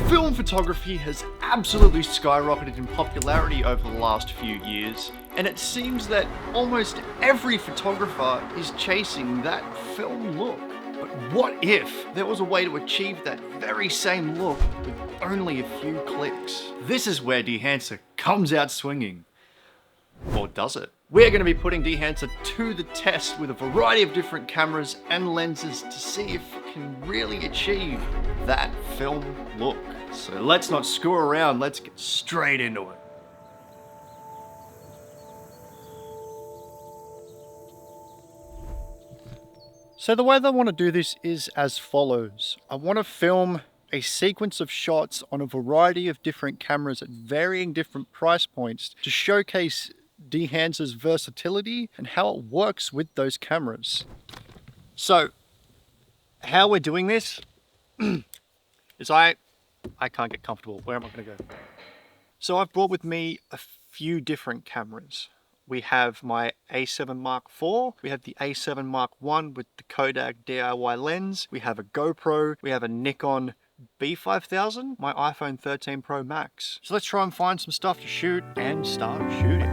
Film photography has absolutely skyrocketed in popularity over the last few years, and it seems that almost every photographer is chasing that film look. But what if there was a way to achieve that very same look with only a few clicks? This is where Dehancer comes out swinging. Or does it? We're going to be putting Dehancer to the test with a variety of different cameras and lenses to see if it can really achieve that film look. So let's not screw around, let's get straight into it. So the way that I want to do this is as follows. I want to film a sequence of shots on a variety of different cameras at varying different price points to showcase Dehancer's versatility and how it works with those cameras. So how we're doing this is I can't get comfortable. Where am I going to go? So I've brought with me a few different cameras. We have my A7 Mark IV, we have the A7 Mark I with the Kodak DIY lens, we have a GoPro, we have a Nikon B5000, my iPhone 13 Pro Max. So let's try and find some stuff to shoot and start shooting.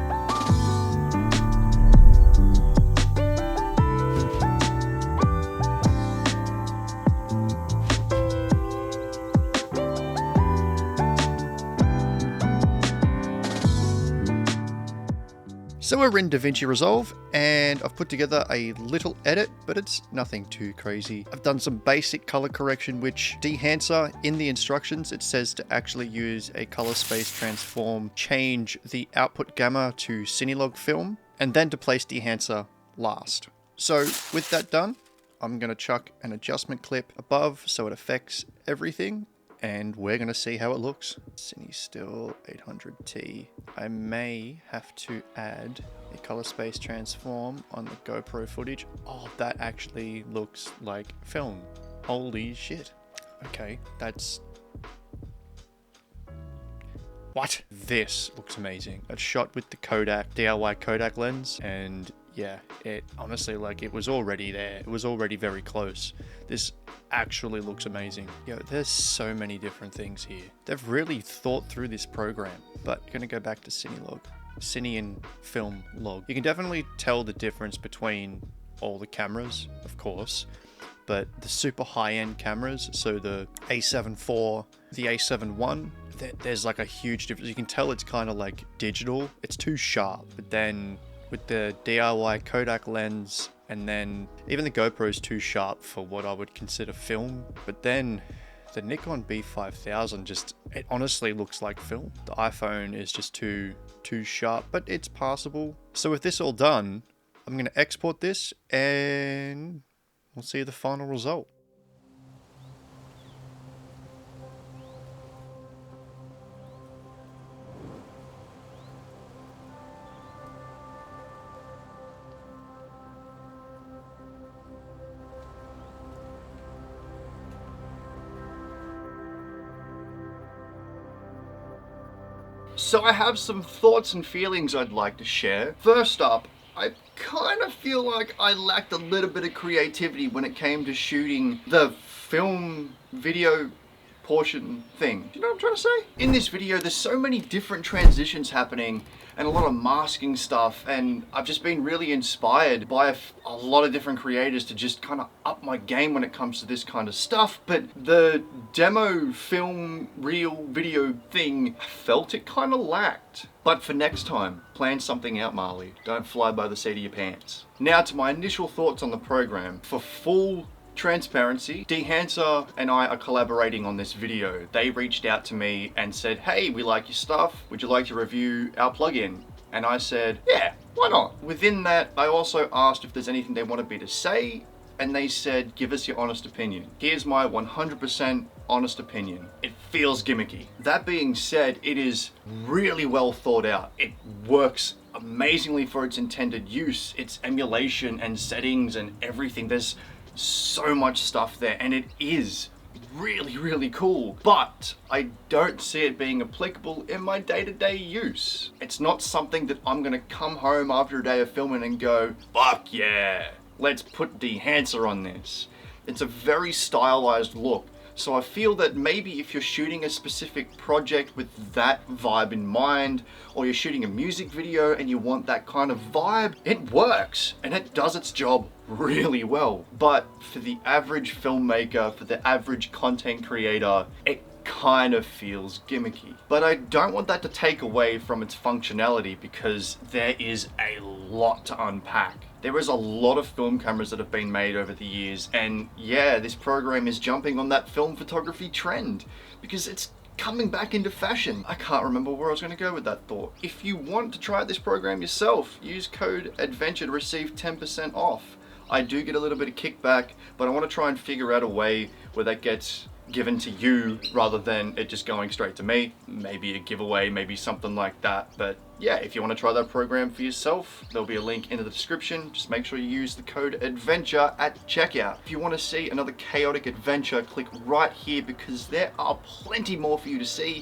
So we're in DaVinci Resolve and I've put together a little edit, but it's nothing too crazy. I've done some basic color correction, which Dehancer, in the instructions, it says to actually use a color space transform, change the output gamma to Cinelog film, and then to place Dehancer last. So with that done, I'm gonna chuck an adjustment clip above so it affects everything. And we're going to see how it looks. Cinestill 800T. I may have to add a color space transform on the GoPro footage. Oh, that actually looks like film. Holy shit. Okay, that's... What? This looks amazing. It's shot with the Kodak, DIY Kodak lens, and yeah, it honestly, like, it was already there. It was already very close. This actually looks amazing. Yo, there's so many different things here. They've really thought through this program. But gonna go back to Cinelog. Cine and film log. You can definitely tell the difference between all the cameras, of course, but the super high-end cameras, so the A7 IV, the A7 I, there's like a huge difference. You can tell it's kind of like digital. It's too sharp, but then with the DIY Kodak lens, and then even the GoPro is too sharp for what I would consider film. But then the Nikon B5000 just, it honestly looks like film. The iPhone is just too sharp, but it's passable. So with this all done, I'm gonna export this and we'll see the final result. So I have some thoughts and feelings I'd like to share. First up, I kind of feel like I lacked a little bit of creativity when it came to shooting the film video portion thing. Do you know what I'm trying to say? In this video, there's so many different transitions happening and a lot of masking stuff, and I've just been really inspired by a lot of different creators to just kind of up my game when it comes to this kind of stuff. But the demo film real video thing, I felt it kind of lacked. But for next time, plan something out, Marley. Don't fly by the seat of your pants. Now to my initial thoughts on the program. For full transparency, Dehancer and I are collaborating on this video. They reached out to me and said, hey, we like your stuff. Would you like to review our plugin? And I said, yeah, why not? Within that, I also asked if there's anything they wanted me to say, and they said, give us your honest opinion. Here's my 100% honest opinion. It feels gimmicky. That being said, it is really well thought out. It works amazingly for its intended use, its emulation and settings and everything. There's so much stuff there, and it is really cool, but I don't see it being applicable in my day-to-day use. It's not something that I'm gonna come home after a day of filming and go, fuck yeah, let's put Dehancer on this. It's a very stylized look So I feel that maybe if you're shooting a specific project with that vibe in mind, or you're shooting a music video and you want that kind of vibe, it works and it does its job really well. But for the average filmmaker, for the average content creator, it kind of feels gimmicky. But I don't want that to take away from its functionality, because there is a lot to unpack. There is a lot of film cameras that have been made over the years, and yeah, this program is jumping on that film photography trend because it's coming back into fashion. I can't remember where I was going to go with that thought. If you want to try this program yourself, use code ADVENTURE to receive 10% off. I do get a little bit of kickback, but I want to try and figure out a way where that gets given to you rather than it just going straight to me. Maybe a giveaway, maybe something like that. But yeah, if you want to try that program for yourself, there'll be a link in the description. Just make sure you use the code ADVENTURE at checkout. If you want to see another chaotic adventure, click right here, because there are plenty more for you to see.